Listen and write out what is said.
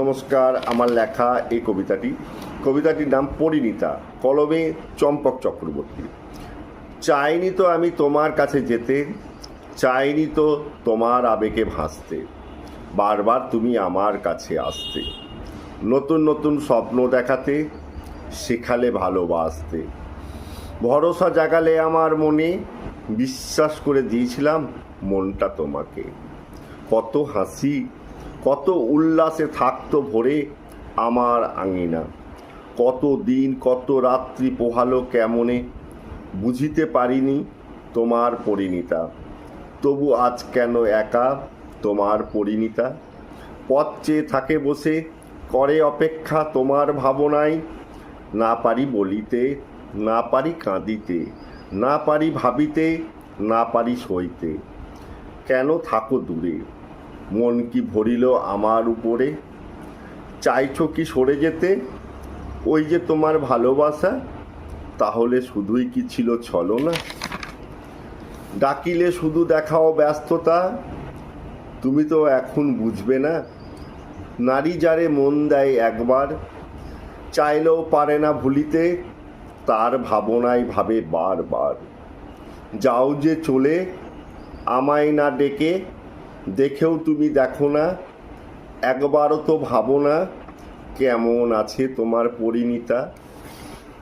নমস্কার। আমার লেখা এই কবিতাটির নাম পরিণীতা, কলমে চম্পক চক্রবর্তী। চাইনি তো আমি তোমার কাছে যেতে, চাইনি তো তোমার আবেগে ভাসতে, বারবার তুমি আমার কাছে আসতে, নতুন নতুন স্বপ্ন দেখাতে, শেখালে ভালোবাসতে, ভরসা জাগালে আমার মনে, বিশ্বাস করে দিয়েছিলাম মনটা তোমাকে। কত হাসি, কত উল্লাসে থাকতো ভরে আমার আঙিনা, কত দিন কত রাত্রি পোহালো কেমনে, বুঝিতে পারিনি তোমার পরিণীতা। তবু আজ কেন একা তোমার পরিণীতা, পথ চেয়ে থাকে বসে, করে অপেক্ষা তোমার ভাবনায়। না পারি বলিতে, না পারি কাঁদিতে, না পারি ভাবিতে, না পারি সইতে। কেন থাকো দূরে, মন কি ভরিল আমার উপরে? চাইছো কি সরে যেতে, ওই যে তোমার ভালোবাসা, তাহলে শুধুই কি ছিল ছলনা? ডাকিলে শুধু দেখাও ব্যস্ততা, তুমি তো এখন বুঝবে না। নারী যারে মন দেয় একবার, চাইলেও পারে না ভুলিতে, তার ভাবনায় ভাবে বারবার। যাও যে চলে আমায় না ডেকে, দেখেও তুমি দেখো না, একবারও তো ভাবো না কেমন আছে তোমার পরিণীতা।